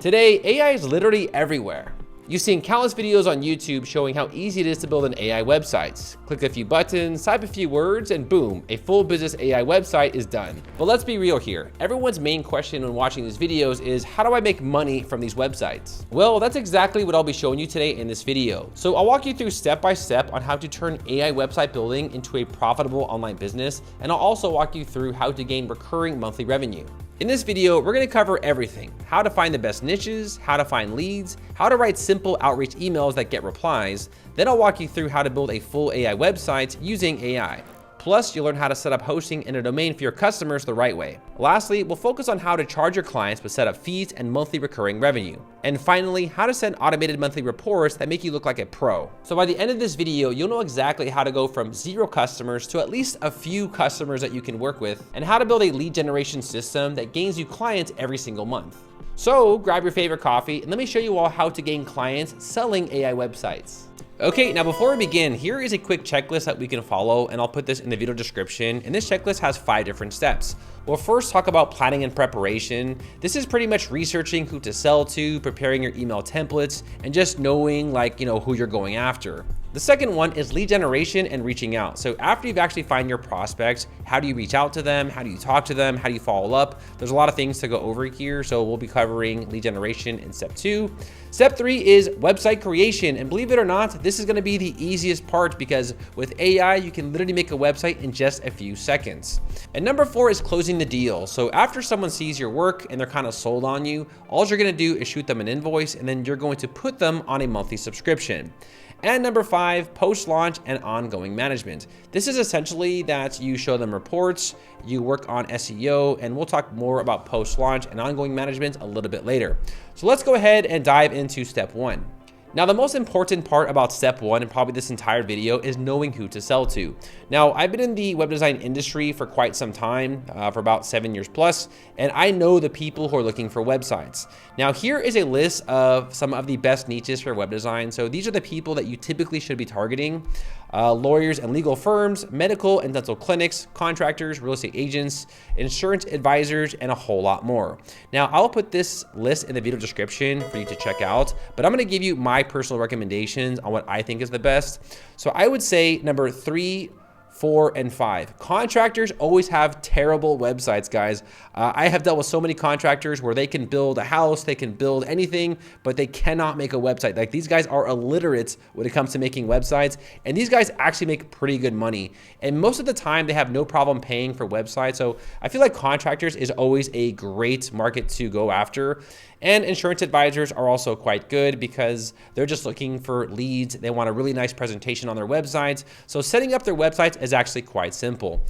Today, AI is literally everywhere. You've seen countless videos on YouTube showing how easy it is to build an AI website. Click a few buttons, type a few words, and boom, a full business AI website is done. But let's be real here. Everyone's main question when watching these videos is, how do I make money from these websites? Well, that's exactly what I'll be showing you today in this video. So I'll walk you through step by step on how to turn AI website building into a profitable online business, and I'll also walk you through how to gain recurring monthly revenue. In this video, we're going to cover everything: how to find the best niches, how to find leads, how to write simple outreach emails that get replies. Then I'll walk you through how to build a full AI website using AI. Plus, you'll learn how to set up hosting and a domain for your customers the right way. Lastly, we'll focus on how to charge your clients but set up fees and monthly recurring revenue. And finally, how to send automated monthly reports that make you look like a pro. So by the end of this video, you'll know exactly how to go from 0 customers to at least a few customers that you can work with, and how to build a lead generation system that gains you clients every single month. So grab your favorite coffee and let me show you all how to gain clients selling AI websites. Okay, now before we begin, here is a quick checklist that we can follow, and I'll put this in the video description. And this checklist has 5 different steps. We'll first talk about planning and preparation. This is pretty much researching who to sell to, preparing your email templates, and just knowing who you're going after. The second one is lead generation and reaching out. So after you've actually find your prospects, how do you reach out to them? How do you talk to them? How do you follow up? There's a lot of things to go over here. So we'll be covering lead generation in step 2. Step 3 is website creation. And believe it or not, this is going to be the easiest part, because with AI, you can literally make a website in just a few seconds. And number 4 is closing the deal. So after someone sees your work and they're kind of sold on you, all you're going to do is shoot them an invoice, and then you're going to put them on a monthly subscription. And number 5, post-launch and ongoing management. This is essentially that you show them reports, you work on SEO, and we'll talk more about post-launch and ongoing management a little bit later. So let's go ahead and dive into step 1. Now, the most important part about step 1, and probably this entire video, is knowing who to sell to. Now, I've been in the web design industry for quite some time, for about 7 years plus, and I know the people who are looking for websites. Now, here is a list of some of the best niches for web design. So these are the people that you typically should be targeting: lawyers and legal firms, medical and dental clinics, contractors, real estate agents, insurance advisors, and a whole lot more. Now, I'll put this list in the video description for you to check out, but I'm going to give you my personal recommendations on what I think is the best. So I would say number 3, 4, and 5. Contractors always have terrible websites, guys. I have dealt with so many contractors where they can build a house, they can build anything, but they cannot make a website. Like, these guys are illiterate when it comes to making websites, and these guys actually make pretty good money. And most of the time, they have no problem paying for websites. So I feel like contractors is always a great market to go after. And insurance advisors are also quite good, because they're just looking for leads. They want a really nice presentation on their websites. So setting up their websites is actually quite simple.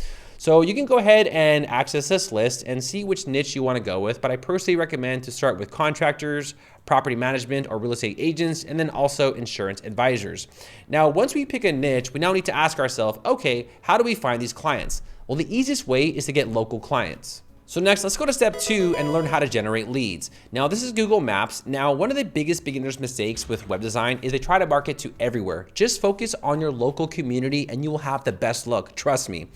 So you can go ahead and access this list and see which niche you want to go with. But I personally recommend to start with contractors, property management or real estate agents, and then also insurance advisors. Now, once we pick a niche, we now need to ask ourselves, okay, how do we find these clients? Well, the easiest way is to get local clients. So next, let's go to step 2 and learn how to generate leads. Now, this is Google Maps. Now, one of the biggest beginner's mistakes with web design is they try to market to everywhere. Just focus on your local community and you will have the best luck, trust me.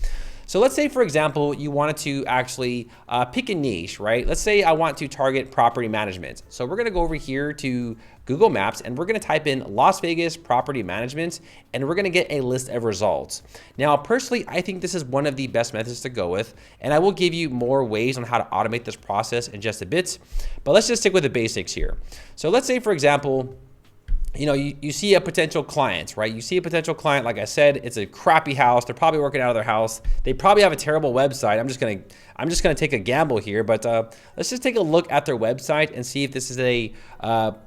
So let's say, for example, you wanted to actually pick a niche, right? Let's say I want to target property management. So we're gonna go over here to Google Maps and we're gonna type in Las Vegas property management, and we're gonna get a list of results. Now, personally, I think this is one of the best methods to go with, and I will give you more ways on how to automate this process in just a bit, but let's just stick with the basics here. So let's say, for example, you see a potential client, right? You see a potential client, like I said, it's a crappy house. They're probably working out of their house. They probably have a terrible website. I'm just gonna take a gamble here, but let's just take a look at their website and see if this is a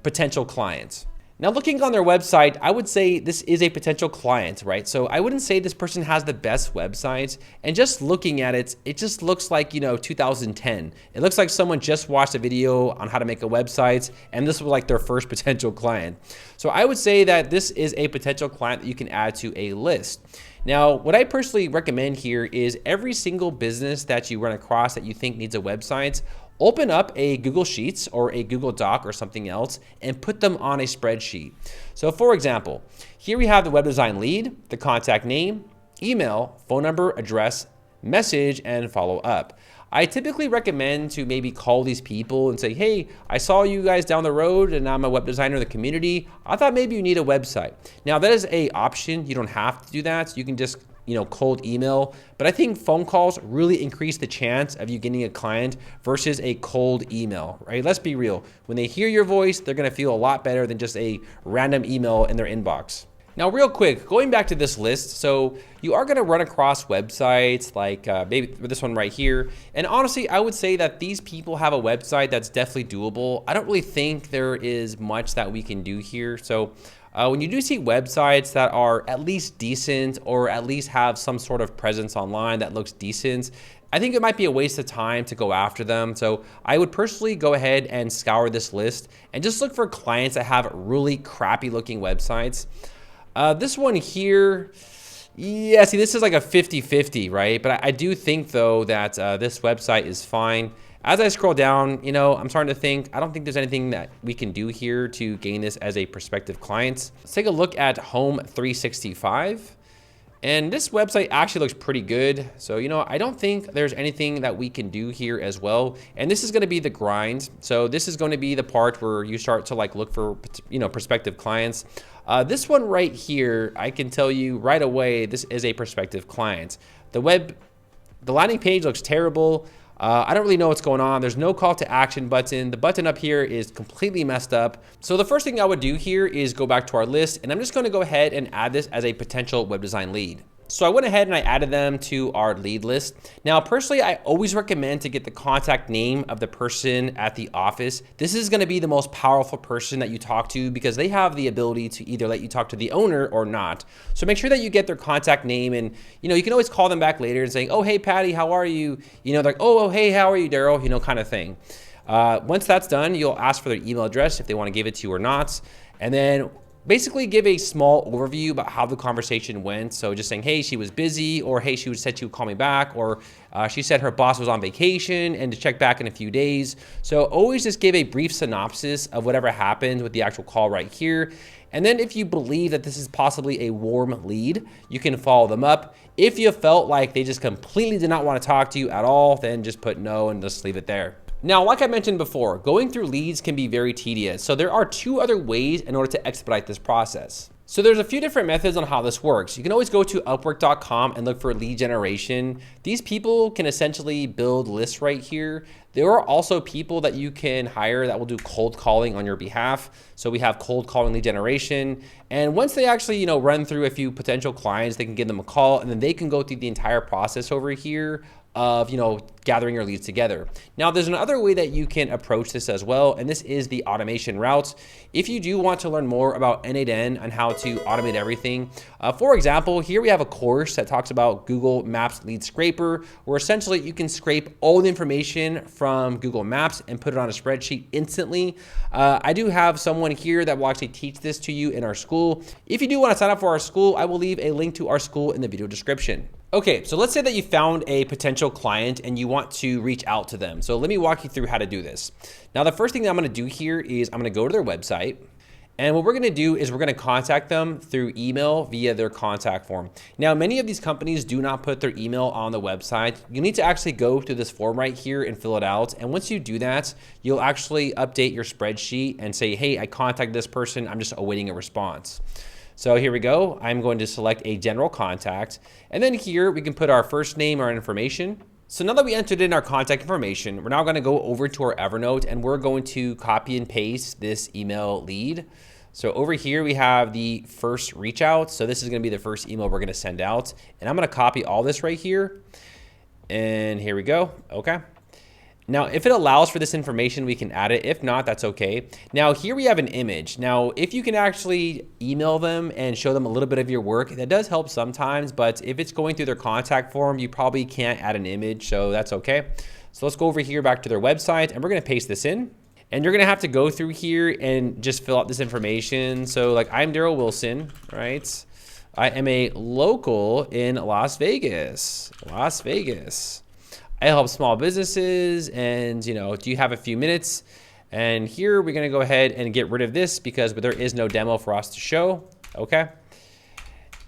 potential client. Now, looking on their website, I would say this is a potential client, right? So I wouldn't say this person has the best website, and just looking at it, it just looks like, 2010. It looks like someone just watched a video on how to make a website, and this was like their first potential client. So I would say that this is a potential client that you can add to a list. Now, what I personally recommend here is every single business that you run across that you think needs a website, open up a Google Sheets or a Google Doc or something else and put them on a spreadsheet. So for example, here we have the web design lead, the contact name, email, phone number, address, message, and follow up. I typically recommend to maybe call these people and say, hey, I saw you guys down the road and I'm a web designer in the community. I thought maybe you need a website. Now that is an option. You don't have to do that. You can just cold email, but I think phone calls really increase the chance of you getting a client versus a cold email, right? Let's be real. When they hear your voice, they're gonna feel a lot better than just a random email in their inbox. Now, real quick, going back to this list, so you are gonna run across websites like maybe this one right here. And honestly, I would say that these people have a website that's definitely doable. I don't really think there is much that we can do here. So when you do see websites that are at least decent or at least have some sort of presence online that looks decent, I think it might be a waste of time to go after them. So I would personally go ahead and scour this list and just look for clients that have really crappy looking websites. This one here, yeah, see, this is like a 50-50, right? But I do think though that this website is fine. As I scroll down, I'm starting to think, I don't think there's anything that we can do here to gain this as a prospective client. Let's take a look at Home 365. And this website actually looks pretty good. So, I don't think there's anything that we can do here as well. And this is going to be the grind. So this is going to be the part where you start to look for, prospective clients. This one right here, I can tell you right away, this is a prospective client. The landing page looks terrible. I don't really know what's going on. There's no call to action button. The button up here is completely messed up. So the first thing I would do here is go back to our list, and I'm just going to go ahead and add this as a potential web design lead. So I went ahead and I added them to our lead list. Now, personally, I always recommend to get the contact name of the person at the office. This is going to be the most powerful person that you talk to because they have the ability to either let you talk to the owner or not. So make sure that you get their contact name, and you can always call them back later and say, oh, hey, Patty, how are you? They're like, oh, hey, how are you, Daryl? Kind of thing. Once that's done, you'll ask for their email address if they want to give it to you or not. And then basically give a small overview about how the conversation went. So just saying, hey, she was busy, or hey, she said she would call me back, or she said her boss was on vacation and to check back in a few days. So always just give a brief synopsis of whatever happened with the actual call right here. And then if you believe that this is possibly a warm lead, you can follow them up. If you felt like they just completely did not want to talk to you at all, then just put no and just leave it there. Now, like I mentioned before, going through leads can be very tedious. So there are two other ways in order to expedite this process. So there's a few different methods on how this works. You can always go to Upwork.com and look for lead generation. These people can essentially build lists right here. There are also people that you can hire that will do cold calling on your behalf. So we have cold calling lead generation. And once they actually, run through a few potential clients, they can give them a call, and then they can go through the entire process over here of gathering your leads together. Now, there's another way that you can approach this as well, and this is the automation route. If you do want to learn more about N8N and how to automate everything, for example, here we have a course that talks about Google Maps Lead Scraper, where essentially you can scrape all the information from Google Maps and put it on a spreadsheet instantly. I do have someone here that will actually teach this to you in our school. If you do want to sign up for our school, I will leave a link to our school in the video description. Okay, so let's say that you found a potential client and you want to reach out to them. So let me walk you through how to do this. Now, the first thing that I'm gonna do here is I'm gonna go to their website. And what we're gonna do is we're gonna contact them through email via their contact form. Now, many of these companies do not put their email on the website. You need to actually go through this form right here and fill it out. And once you do that, you'll actually update your spreadsheet and say, hey, I contacted this person, I'm just awaiting a response. So here we go. I'm going to select a general contact. And then here we can put our first name, our information. So now that we entered in our contact information, we're now going to go over to our Evernote and we're going to copy and paste this email lead. So over here we have the first reach out. So this is going to be the first email we're going to send out. And I'm going to copy all this right here. And here we go. Okay. Now, if it allows for this information, we can add it. If not, that's okay. Now, here we have an image. Now, if you can actually email them and show them a little bit of your work, that does help sometimes, but if it's going through their contact form, you probably can't add an image, so that's okay. So let's go over here back to their website, and we're gonna paste this in. And you're gonna have to go through here and just fill out this information. So like, I'm Daryl Wilson, right? I am a local in Las Vegas. I help small businesses, and do you have a few minutes? And here we're gonna go ahead and get rid of this because there is no demo for us to show, okay?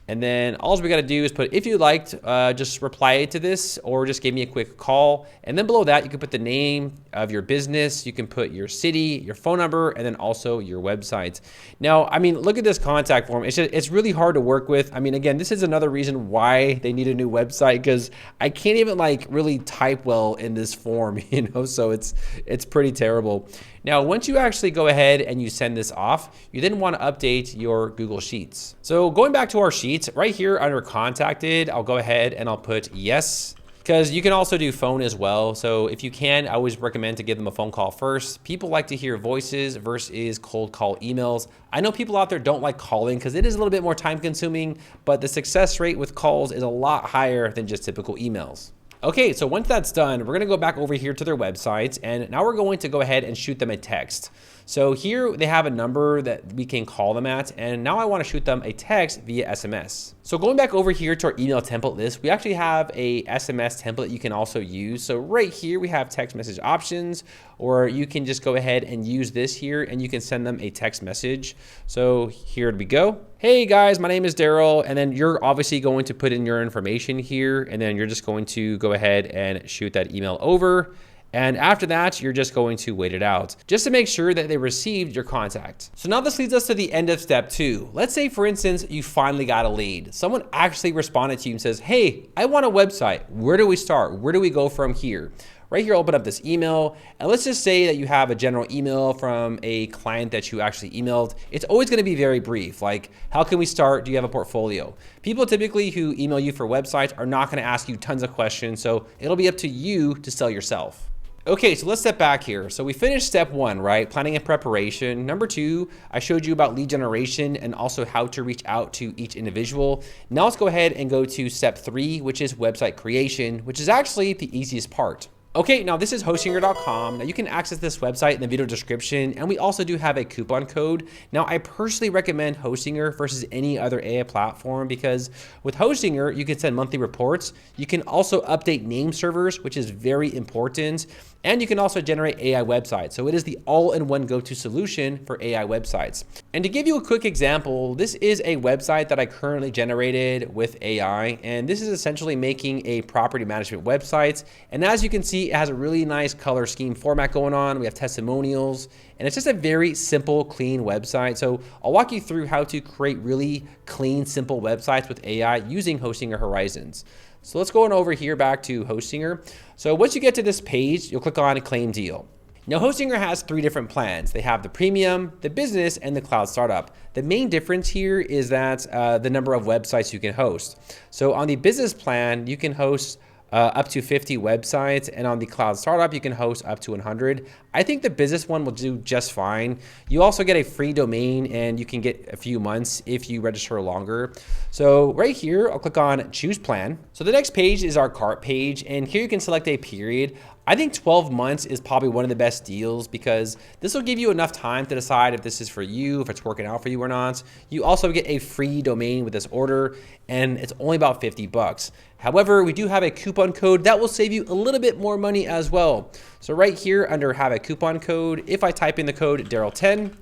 And then all we got to do is put, if you liked, just reply to this or just give me a quick call. And then below that, you can put the name of your business. You can put your city, your phone number, and then also your website. Now, I mean, look at this contact form. It's really hard to work with. I mean, again, this is another reason why they need a new website, because I can't even like really type well in this form, so it's pretty terrible. Now, once you actually go ahead and you send this off, you then want to update your Google Sheets. So going back to our sheets, right here under contacted, I'll go ahead and I'll put yes, because you can also do phone as well. So if you can, I always recommend to give them a phone call first. People like to hear voices versus cold call emails. I know people out there don't like calling because it is a little bit more time consuming, but the success rate with calls is a lot higher than just typical emails. Okay, so once that's done, we're gonna go back over here to their website, and now we're going to go ahead and shoot them a text. So here they have a number that we can call them at, and now I wanna shoot them a text via SMS. So going back over here to our email template list, we actually have a SMS template you can also use. So right here we have text message options, or you can just go ahead and use this here and you can send them a text message. So here we go. Hey guys, my name is Daryl, and then you're obviously going to put in your information here, and then you're just going to go ahead and shoot that email over. And after that, you're just going to wait it out just to make sure that they received your contact. So now this leads us to the end of step 2. Let's say, for instance, you finally got a lead. Someone actually responded to you and says, hey, I want a website. Where do we start? Where do we go from here? Right here, open up this email, and let's just say that you have a general email from a client that you actually emailed. It's always gonna be very brief, like, how can we start? Do you have a portfolio? People typically who email you for websites are not gonna ask you tons of questions, so it'll be up to you to sell yourself. Okay, so let's step back here. So we finished step 1, right? Planning and preparation. Number 2, I showed you about lead generation and also how to reach out to each individual. Now let's go ahead and go to step 3, which is website creation, which is actually the easiest part. Okay, now this is Hostinger.com. Now you can access this website in the video description, and we also do have a coupon code. Now I personally recommend Hostinger versus any other AI platform, because with Hostinger, you can send monthly reports. You can also update name servers, which is very important. And you can also generate AI websites. So it is the all-in-one go-to solution for AI websites. And to give you a quick example, this is a website that I currently generated with AI. And this is essentially making a property management website. And as you can see, it has a really nice color scheme format going on. We have testimonials, and it's just a very simple, clean website. So I'll walk you through how to create really clean, simple websites with AI using Hostinger Horizons. So let's go on over here back to Hostinger. So once you get to this page, you'll click on Claim Deal. Now Hostinger has 3 different plans. They have the premium, the business, and the cloud startup. The main difference here is that the number of websites you can host. So on the business plan, you can host up to 50 websites, and on the cloud startup, you can host up to 100. I think the business one will do just fine. You also get a free domain, and you can get a few months if you register longer. So right here, I'll click on Choose Plan. So the next page is our cart page, and here you can select a period. I think 12 months is probably one of the best deals, because this will give you enough time to decide if this is for you, if it's working out for you or not. You also get a free domain with this order, and it's only about 50 bucks. However, we do have a coupon code that will save you a little bit more money as well. So right here under have a coupon code, if I type in the code Daryl10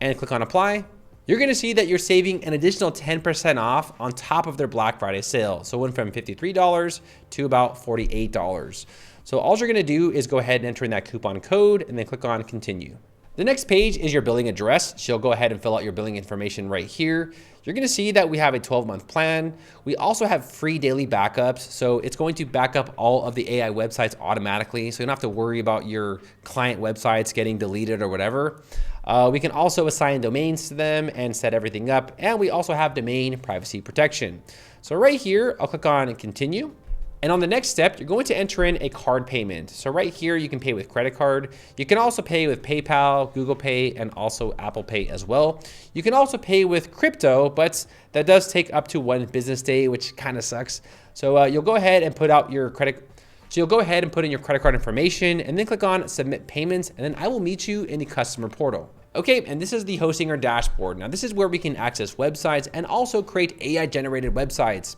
and click on apply, you're gonna see that you're saving an additional 10% off on top of their Black Friday sale. So it went from $53 to about $48. So all you're gonna do is go ahead and enter in that coupon code and then click on continue. The next page is your billing address. So you'll go ahead and fill out your billing information right here. You're gonna see that we have a 12-month plan. We also have free daily backups. So it's going to back up all of the AI websites automatically. So you don't have to worry about your client websites getting deleted or whatever. We can also assign domains to them and set everything up. And we also have domain privacy protection. So right here, I'll click on continue. And on the next step, you're going to enter in a card payment. So right here, you can pay with credit card. You can also pay with PayPal, Google Pay, and also Apple Pay as well. You can also pay with crypto, but that does take up to 1 business day, which kind of sucks. So you'll go ahead and put out your credit. So you'll go ahead and put in your credit card information and then click on submit payments, and then I will meet you in the customer portal. Okay, and this is the Hostinger dashboard. Now this is where we can access websites and also create AI generated websites.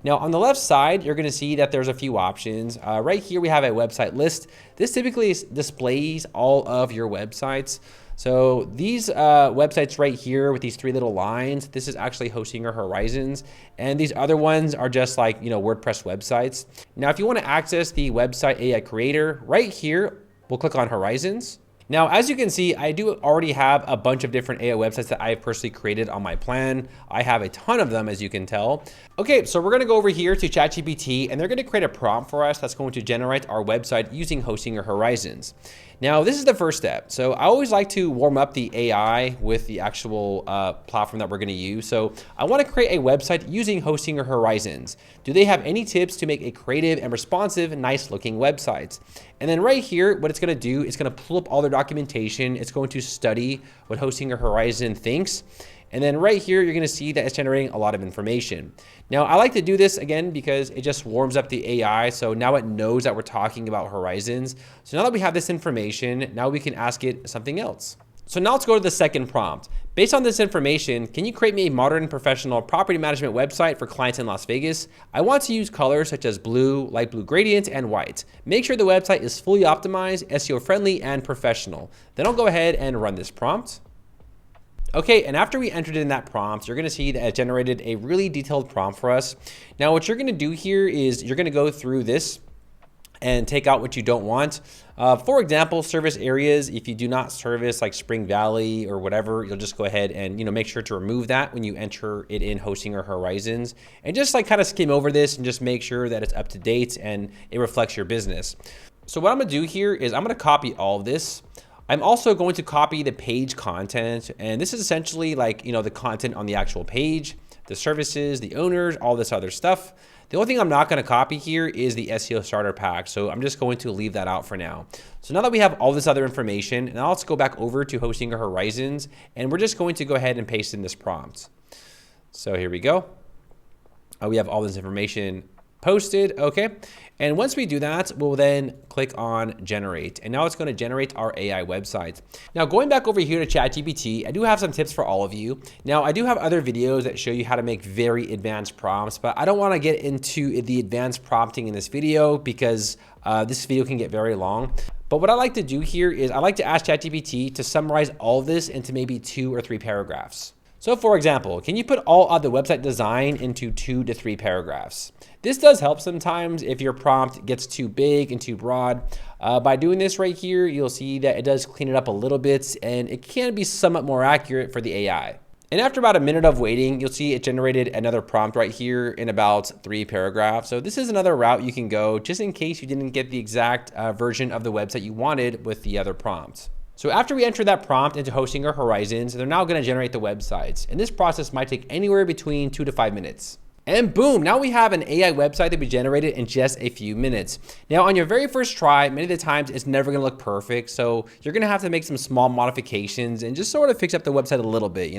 Now on the left side, you're gonna see that there's a few options. Right here, we have a website list. This typically displays all of your websites. So these websites right here with these 3 little lines, this is actually hosting your horizons. And these other ones are just like, WordPress websites. Now, if you want to access the website AI creator right here, we'll click on horizons. Now, as you can see, I do already have a bunch of different AI websites that I've personally created on my plan. I have a ton of them, as you can tell. Okay, so we're gonna go over here to ChatGPT, and they're gonna create a prompt for us that's going to generate our website using hosting your horizons. Now, this is the first step. So I always like to warm up the AI with the actual platform that we're gonna use. So I wanna create a website using hosting your horizons. Do they have any tips to make a creative and responsive, nice looking website? And then right here, what it's gonna do, it's gonna pull up all their documentation. It's going to study what hosting your horizon thinks. And then right here, you're gonna see that it's generating a lot of information. Now, I like to do this again because it just warms up the AI. So now it knows that we're talking about horizons. So now that we have this information, now we can ask it something else. So now let's go to the second prompt. Based on this information, can you create me a modern professional property management website for clients in Las Vegas? I want to use colors such as blue, light blue gradient, and white. Make sure the website is fully optimized, SEO friendly, and professional. Then I'll go ahead and run this prompt. Okay, and after we entered in that prompt, you're gonna see that it generated a really detailed prompt for us. Now, what you're gonna do here is you're gonna go through this and take out what you don't want. For example, service areas, if you do not service like Spring Valley or whatever, you'll just go ahead and make sure to remove that when you enter it in hosting or horizons, and just like kind of skim over this and just make sure that it's up to date and it reflects your business. So what I'm gonna do here is I'm gonna copy all of this. I'm also going to copy the page content, and this is essentially like, the content on the actual page, the services, the owners, all this other stuff. The only thing I'm not gonna copy here is the SEO starter pack, so I'm just going to leave that out for now. So now that we have all this other information, now let's go back over to hosting our horizons, and we're just going to go ahead and paste in this prompt. So here we go. We have all this information posted, okay. And once we do that, we'll then click on generate. And now it's gonna generate our AI website. Now going back over here to ChatGPT, I do have some tips for all of you. Now I do have other videos that show you how to make very advanced prompts, but I don't wanna get into the advanced prompting in this video because this video can get very long. But what I like to do here is I like to ask ChatGPT to summarize all of this into maybe 2 or 3 paragraphs. So for example, can you put all of the website design into 2 to 3 paragraphs? This does help sometimes if your prompt gets too big and too broad. By doing this right here, you'll see that it does clean it up a little bit and it can be somewhat more accurate for the AI. And after about a minute of waiting, you'll see it generated another prompt right here in about 3 paragraphs. So this is another route you can go just in case you didn't get the exact version of the website you wanted with the other prompts. So after we enter that prompt into hosting our horizons, they're now gonna generate the websites. And this process might take anywhere between 2 to 5 minutes. And boom, now we have an AI website that we generated in just a few minutes. Now on your very first try, many of the times it's never gonna look perfect. So you're gonna have to make some small modifications and just sort of fix up the website a little bit,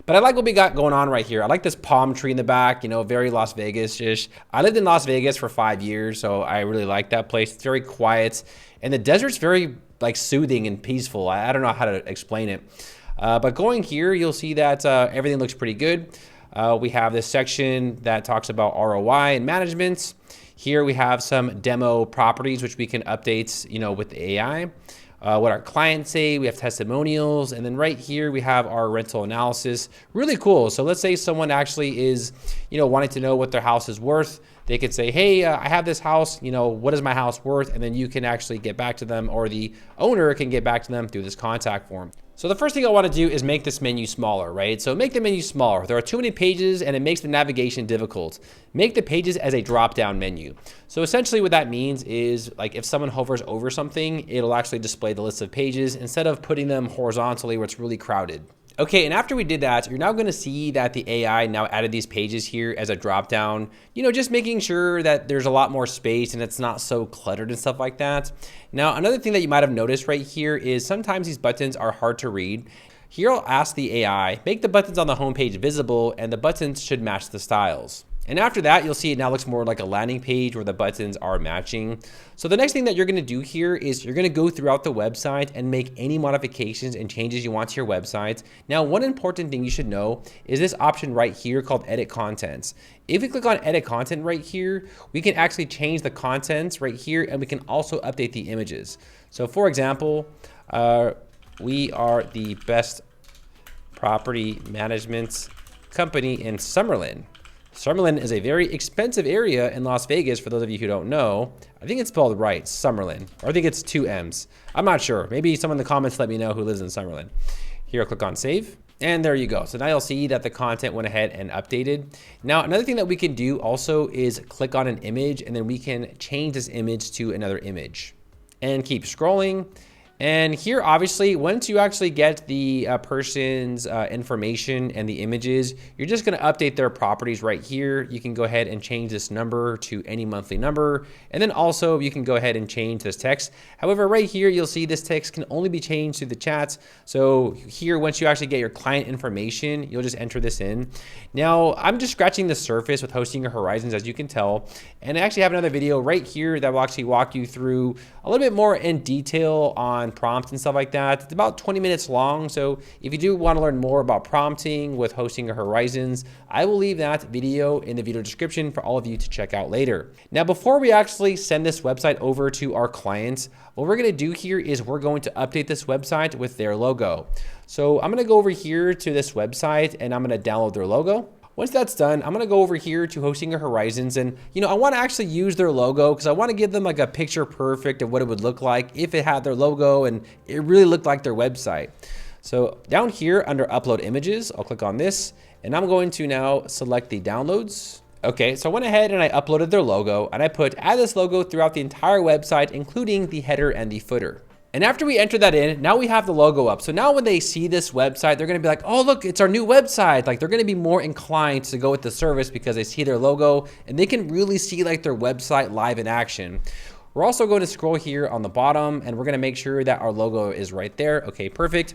But I like what we got going on right here. I like this palm tree in the back, very Las Vegas-ish. I lived in Las Vegas for 5 years, so I really like that place. It's very quiet. And the desert's very soothing and peaceful. I don't know how to explain it. But going here, you'll see that everything looks pretty good. We have this section that talks about ROI and management. Here we have some demo properties, which we can update, with the AI. What our clients say, we have testimonials, and then right here we have our rental analysis. Really cool. So let's say someone actually is, wanting to know what their house is worth. They could say, hey, I have this house, what is my house worth? And then you can actually get back to them, or the owner can get back to them through this contact form. So the first thing I want to do is make this menu smaller, right? So make the menu smaller. There are too many pages and it makes the navigation difficult. Make the pages as a drop-down menu. So essentially what that means is if someone hovers over something, it'll actually display the list of pages instead of putting them horizontally where it's really crowded. Okay, and after we did that, you're now gonna see that the AI now added these pages here as a drop down, just making sure that there's a lot more space and it's not so cluttered and stuff like that. Now, another thing that you might have noticed right here is sometimes these buttons are hard to read. Here I'll ask the AI, make the buttons on the homepage visible and the buttons should match the styles. And after that, you'll see it now looks more like a landing page where the buttons are matching. So the next thing that you're gonna do here is you're gonna go throughout the website and make any modifications and changes you want to your website. Now, one important thing you should know is this option right here called Edit Contents. If we click on Edit Content right here, we can actually change the contents right here and we can also update the images. So for example, We are the best property management company in Summerlin. Summerlin is a very expensive area in Las Vegas, for those of you who don't know. I think it's spelled right, Summerlin, or I think it's 2 M's. I'm not sure. Maybe someone in the comments let me know who lives in Summerlin. Here, I'll click on save. And there you go. So now you'll see that the content went ahead and updated. Now, another thing that we can do also is click on an image, and then we can change this image to another image and keep scrolling. And here, obviously, once you actually get the person's information and the images, you're just going to update their properties right here. You can go ahead and change this number to any monthly number. And then also you can go ahead and change this text. However, right here, you'll see this text can only be changed through the chats. So here, once you actually get your client information, you'll just enter this in. Now, I'm just scratching the surface with hosting your horizons, as you can tell. And I actually have another video right here that will actually walk you through a little bit more in detail on prompts and stuff like that. It's about 20 minutes long. So if you do want to learn more about prompting with hosting your horizons, I will leave that video in the video description for all of you to check out later. Now, before we actually send this website over to our clients, what we're going to do here is we're going to update this website with their logo. So I'm going to go over here to this website and I'm going to download their logo. Once that's done, I'm gonna go over here to hosting your horizons, and I wanna actually use their logo because I wanna give them like a picture perfect of what it would look like if it had their logo and it really looked like their website. So down here under upload images, I'll click on this and I'm going to now select the downloads. Okay, so I went ahead and I uploaded their logo and I put add this logo throughout the entire website, including the header and the footer. And after we enter that in, now we have the logo up. So now when they see this website, they're gonna be like, oh, look, it's our new website. Like they're gonna be more inclined to go with the service because they see their logo and they can really see like their website live in action. We're also going to scroll here on the bottom and we're gonna make sure that our logo is right there. Okay, perfect.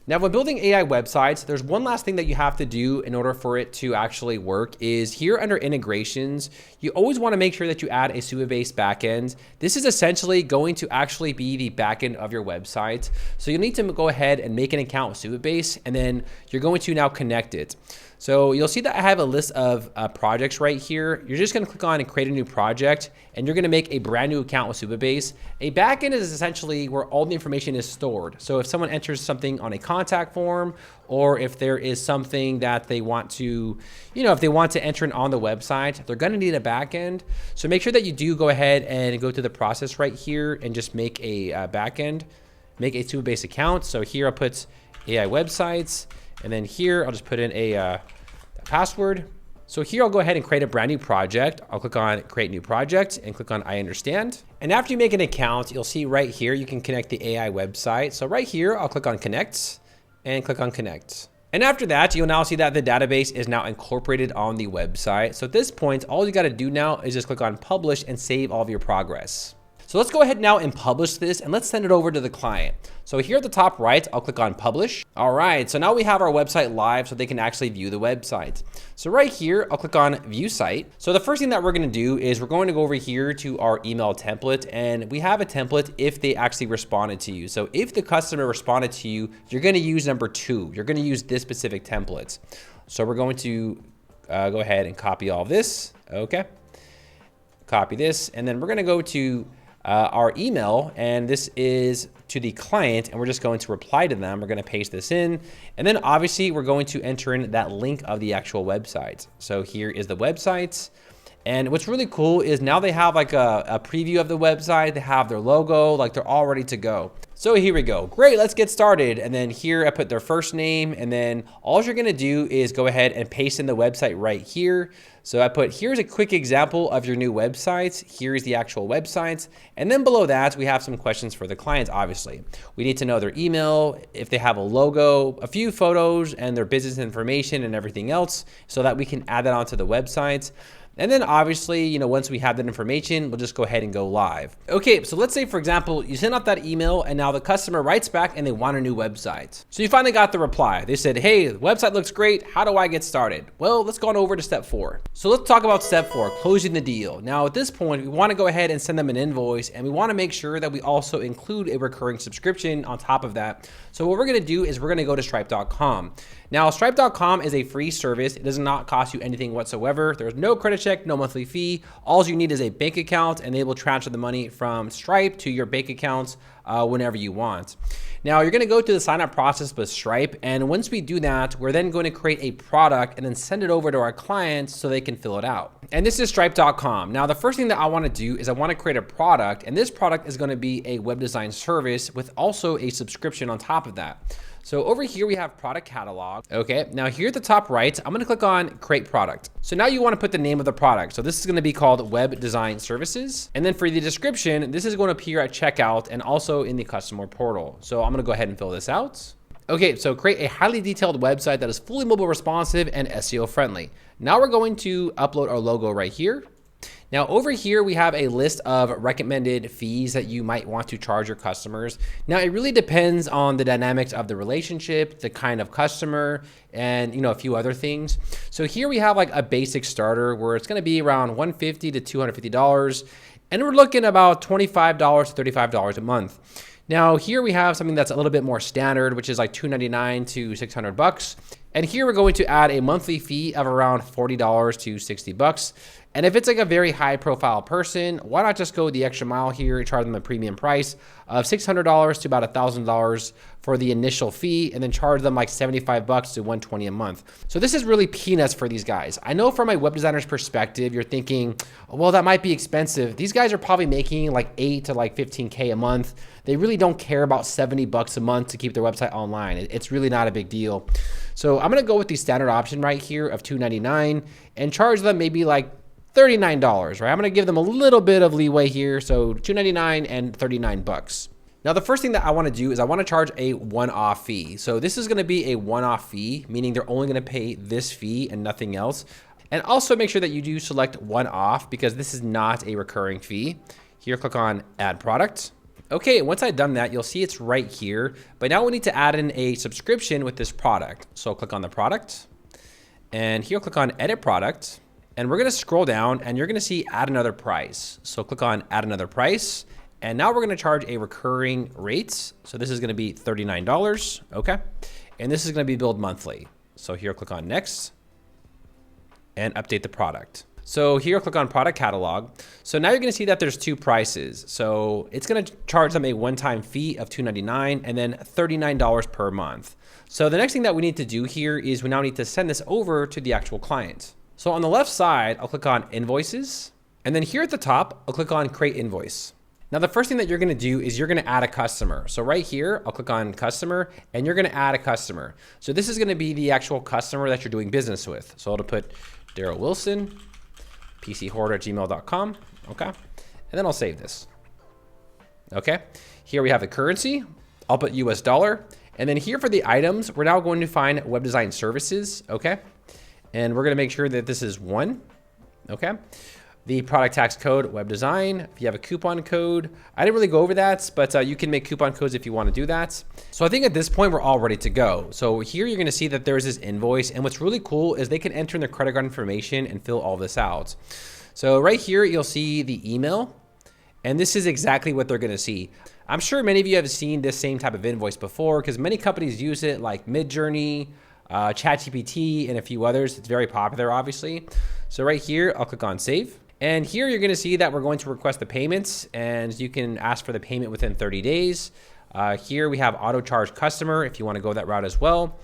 Now, when building AI websites, there's one last thing that you have to do in order for it to actually work is here under integrations, you always want to make sure that you add a Supabase backend. This is essentially going to actually be the backend of your website. So you'll need to go ahead and make an account with Supabase, and then you're going to now connect it. So you'll see that I have a list of projects right here. You're just gonna click on and create a new project, and you're gonna make a brand new account with Supabase. A backend is essentially where all the information is stored. So if someone enters something on a contact form, or if there is something that they want to, if they want to enter it on the website, they're gonna need a backend. So make sure that you do go ahead and go through the process right here and just make a backend, make a Supabase account. So here I'll put AI websites, and then here I'll just put in a password. So here I'll go ahead and create a brand new project. I'll click on create new project and click on I understand. And after you make an account, you'll see right here you can connect the AI website. So right here I'll click on connect and click on connect. And after that, you'll now see that the database is now incorporated on the website. So at this point, all you got to do now is just click on publish and save all of your progress. So let's go ahead now and publish this and let's send it over to the client. So here at the top right, I'll click on publish. All right, so now we have our website live so they can actually view the website. So right here, I'll click on view site. So the first thing that we're gonna do is we're going to go over here to our email template, and we have a template if they actually responded to you. So if the customer responded to you, you're gonna use number 2. You're gonna use this specific template. So we're going to go ahead and copy all of this, okay? Copy this, and then we're gonna go to our email, and this is to the client, and we're just going to reply to them. We're going to paste this in, and then obviously we're going to enter in that link of the actual website. So here is the website, and what's really cool is now they have like a preview of the website. They have their logo, like they're all ready to go. So here we go. Great, let's get started. And then here I put their first name, and then all you're gonna do is go ahead and paste in the website right here. So I put, here's a quick example of your new website. Here's the actual website. And then below that, we have some questions for the clients, obviously. We need to know their email, if they have a logo, a few photos, and their business information and everything else so that we can add that onto the website. And then obviously, once we have that information, we'll just go ahead and go live. Okay, so let's say, for example, you send out that email and now the customer writes back and they want a new website. So you finally got the reply. They said, hey, the website looks great. How do I get started? Well, let's go on over to step 4. So let's talk about step 4, closing the deal. Now at this point, we want to go ahead and send them an invoice, and we want to make sure that we also include a recurring subscription on top of that. So what we're going to do is we're going to go to stripe.com. Now, stripe.com is a free service. It does not cost you anything whatsoever. There's no credit check, no monthly fee. All you need is a bank account, and they will transfer the money from Stripe to your bank accounts whenever you want. Now you're going to go through the sign up process with Stripe, and once we do that, we're then going to create a product and then send it over to our clients so they can fill it out. And this is stripe.com. Now the first thing that I want to do is I want to create a product, and this product is going to be a web design service with also a subscription on top of that. So over here we have product catalog. Okay, now here at the top right, I'm gonna click on create product. So now you wanna put the name of the product. So this is gonna be called web design services. And then for the description, this is gonna appear at checkout and also in the customer portal. So I'm gonna go ahead and fill this out. Okay, so create a highly detailed website that is fully mobile responsive and SEO friendly. Now we're going to upload our logo right here. Now over here, we have a list of recommended fees that you might want to charge your customers. Now it really depends on the dynamics of the relationship, the kind of customer, and a few other things. So here we have like a basic starter where it's gonna be around $150 to $250, and we're looking about $25 to $35 a month. Now here we have something that's a little bit more standard, which is like $299 to $600. And here we're going to add a monthly fee of around $40 to $60. And if it's like a very high profile person, why not just go the extra mile here and charge them a premium price of $600 to about $1,000 for the initial fee, and then charge them like $75 to $120 a month. So this is really peanuts for these guys. I know from a web designer's perspective, you're thinking, well, that might be expensive. These guys are probably making like 8 to like 15K a month. They really don't care about $70 a month to keep their website online. It's really not a big deal. So I'm gonna go with the standard option right here of $299 and charge them maybe like $39, right? I'm gonna give them a little bit of leeway here. So $299 and $39. Now, the first thing that I wanna do is I wanna charge a one-off fee. So this is gonna be a one-off fee, meaning they're only gonna pay this fee and nothing else. And also make sure that you do select one-off because this is not a recurring fee. Here, click on add product. Okay, once I've done that, you'll see it's right here, but now we need to add in a subscription with this product. So click on the product, and here click on edit product, and we're gonna scroll down and you're gonna see add another price. So click on add another price, and now we're gonna charge a recurring rate. So this is gonna be $39, okay? And this is gonna be billed monthly. So here click on next, and update the product. So here, click on product catalog. So now you're gonna see that there's two prices. So it's gonna charge them a one-time fee of $299 and then $39 per month. So the next thing that we need to do here is we now need to send this over to the actual client. So on the left side, I'll click on invoices. And then here at the top, I'll click on create invoice. Now the first thing that you're gonna do is you're gonna add a customer. So right here, I'll click on customer and you're gonna add a customer. So this is gonna be the actual customer that you're doing business with. So I'll put Daryl Wilson, pchoarder@gmail.com, okay? And then I'll save this. Okay, here we have the currency. I'll put US dollar. And then here for the items, we're now going to find web design services, okay? And we're gonna make sure that this is 1, okay? The product tax code, web design. If you have a coupon code, I didn't really go over that, but you can make coupon codes if you wanna do that. So I think at this point, we're all ready to go. So here you're gonna see that there's this invoice, and what's really cool is they can enter in their credit card information and fill all this out. So right here, you'll see the email, and this is exactly what they're gonna see. I'm sure many of you have seen this same type of invoice before because many companies use it like Midjourney, ChatGPT, and a few others. It's very popular, obviously. So right here, I'll click on save. And here you're gonna see that we're going to request the payments, and you can ask for the payment within 30 days. Here we have auto charge customer if you wanna go that route as well.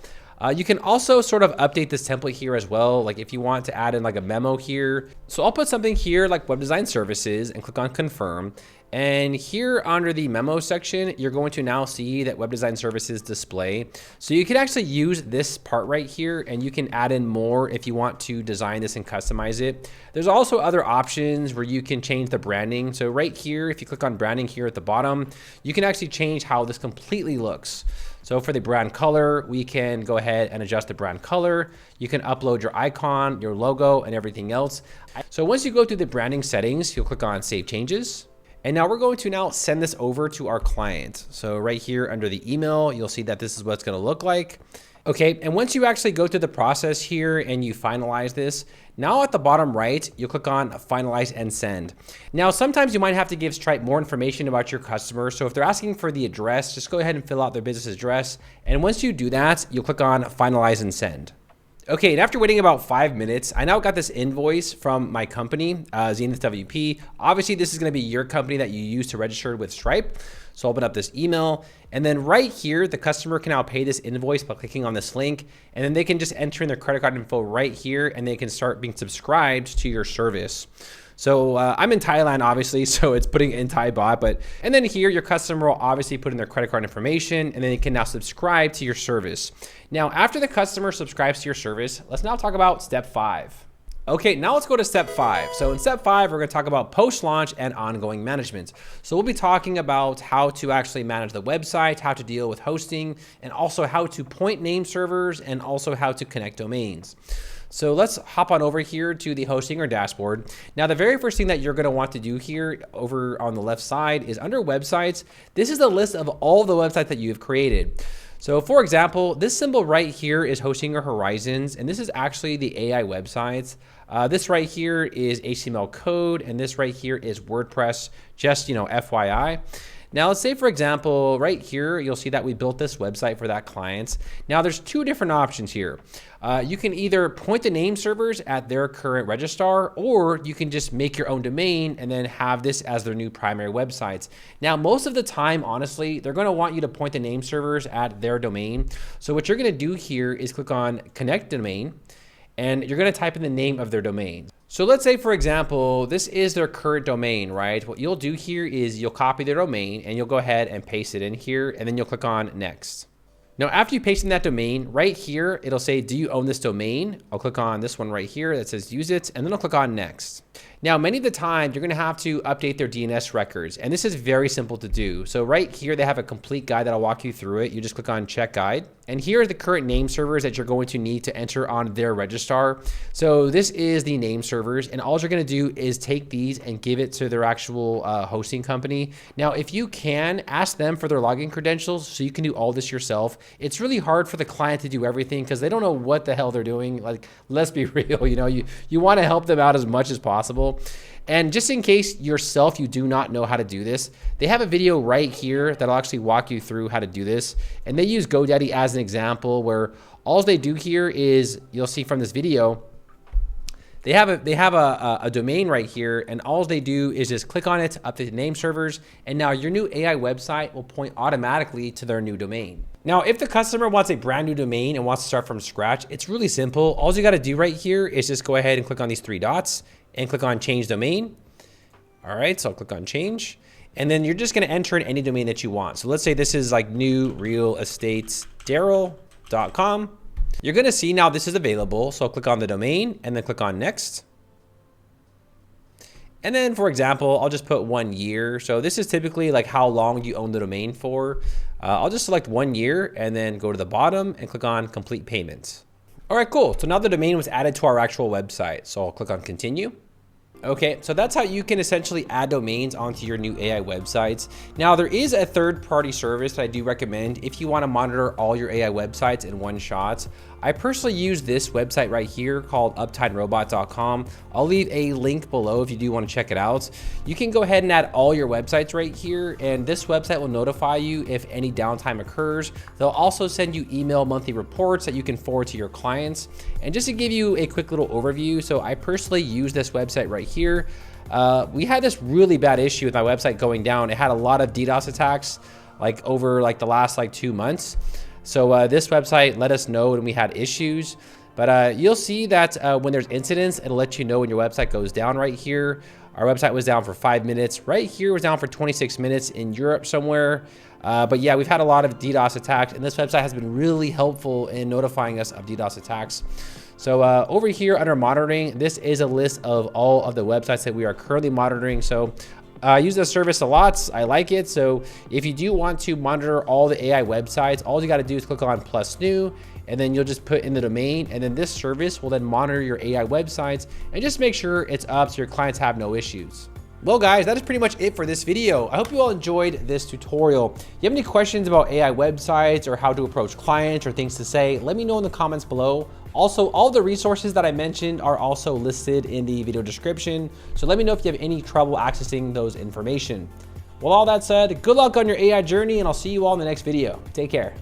You can also sort of update this template here as well. Like if you want to add in like a memo here. So I'll put something here like web design services and click on confirm. And here under the memo section, you're going to now see that web design services display. So you can actually use this part right here and you can add in more if you want to design this and customize it. There's also other options where you can change the branding. So right here, if you click on branding here at the bottom, you can actually change how this completely looks. So for the brand color, we can go ahead and adjust the brand color. You can upload your icon, your logo, and everything else. So once you go through the branding settings, you'll click on Save Changes. And now we're going to now send this over to our client. So right here under the email, you'll see that this is what it's gonna look like. Okay, and once you actually go through the process here and you finalize this, now at the bottom right, you'll click on finalize and send. Now, sometimes you might have to give Stripe more information about your customer. So if they're asking for the address, just go ahead and fill out their business address. And once you do that, you'll click on finalize and send. Okay, and after waiting about 5 minutes, I now got this invoice from my company, Zenith WP. Obviously, this is gonna be your company that you use to register with Stripe. So open up this email, and then right here, the customer can now pay this invoice by clicking on this link, and then they can just enter in their credit card info right here, and they can start being subscribed to your service. So I'm in Thailand, obviously, so it's putting in Thai baht, and then here your customer will obviously put in their credit card information, and then they can now subscribe to your service. Now, after the customer subscribes to your service, let's now talk about step 5. Okay, now let's go to step 5. So in step 5, we're gonna talk about post-launch and ongoing management. So we'll be talking about how to actually manage the website, how to deal with hosting, and also how to point name servers, and also how to connect domains. So let's hop on over here to the hosting or dashboard. Now, the very first thing that you're gonna want to do here over on the left side is under websites. This is a list of all the websites that you've created. So for example, this symbol right here is hosting or horizons, and this is actually the AI websites. This right here is HTML code, and this right here is WordPress, just, FYI. Now let's say, for example, right here, you'll see that we built this website for that client. Now there's two different options here. You can either point the name servers at their current registrar, or you can just make your own domain and then have this as their new primary websites. Now, most of the time, honestly, they're gonna want you to point the name servers at their domain. So what you're gonna do here is click on Connect Domain, and you're gonna type in the name of their domain. So let's say, for example, this is their current domain, right? What you'll do here is you'll copy their domain and you'll go ahead and paste it in here, and then you'll click on Next. Now, after you paste in that domain, right here, it'll say, do you own this domain? I'll click on this one right here that says use it, and then I'll click on Next. Now, many of the time, you're gonna have to update their DNS records, and this is very simple to do. So right here, they have a complete guide that'll walk you through it. You just click on Check Guide. And here are the current name servers that you're going to need to enter on their registrar. So this is the name servers, and all you're gonna do is take these and give it to their actual hosting company. Now, if you can, ask them for their login credentials so you can do all this yourself. It's really hard for the client to do everything because they don't know what the hell they're doing. Like, let's be real, you wanna help them out as much as possible. And just in case yourself, you do not know how to do this, they have a video right here that'll actually walk you through how to do this. And they use GoDaddy as an example where all they do here is, you'll see from this video, they have a domain right here, and all they do is just click on it, update the name servers, and now your new AI website will point automatically to their new domain. Now, if the customer wants a brand new domain and wants to start from scratch, it's really simple. All you gotta do right here is just go ahead and click on these three dots and click on Change Domain. All right, so I'll click on Change. And then you're just gonna enter in any domain that you want. So let's say this is like newrealestatesdaryl.com. You're gonna see now this is available. So I'll click on the domain and then click on Next. And then, for example, I'll just put 1 year. So this is typically like how long you own the domain for. I'll just select 1 year and then go to the bottom and click on Complete Payments. All right, cool. So now the domain was added to our actual website. So I'll click on Continue. Okay, so that's how you can essentially add domains onto your new AI websites. Now, there is a third-party service that I do recommend if you want to monitor all your AI websites in one shot. I personally use this website right here called uptimerobot.com. I'll leave a link below if you do want to check it out. You can go ahead and add all your websites right here, and this website will notify you if any downtime occurs. They'll also send you email monthly reports that you can forward to your clients. And just to give you a quick little overview, so I personally use this website right here. We had this really bad issue with my website going down. It had a lot of DDoS attacks over the last 2 months. So this website let us know when we had issues, but you'll see that when there's incidents, it'll let you know when your website goes down right here. Our website was down for 5 minutes. Right here was down for 26 minutes in Europe somewhere. But yeah, we've had a lot of DDoS attacks, and this website has been really helpful in notifying us of DDoS attacks. So over here under monitoring, this is a list of all of the websites that we are currently monitoring. So I use this service a lot. I like it. So if you do want to monitor all the AI websites, all you got to do is click on plus new, and then you'll just put in the domain, and then this service will then monitor your AI websites and just make sure it's up so your clients have no issues. Well guys, that is pretty much it for this video. I hope you all enjoyed this tutorial. If you have any questions about AI websites or how to approach clients or things to say, let me know in the comments below. Also, all the resources that I mentioned are also listed in the video description. So let me know if you have any trouble accessing those information. Well, all that said, good luck on your AI journey, and I'll see you all in the next video. Take care.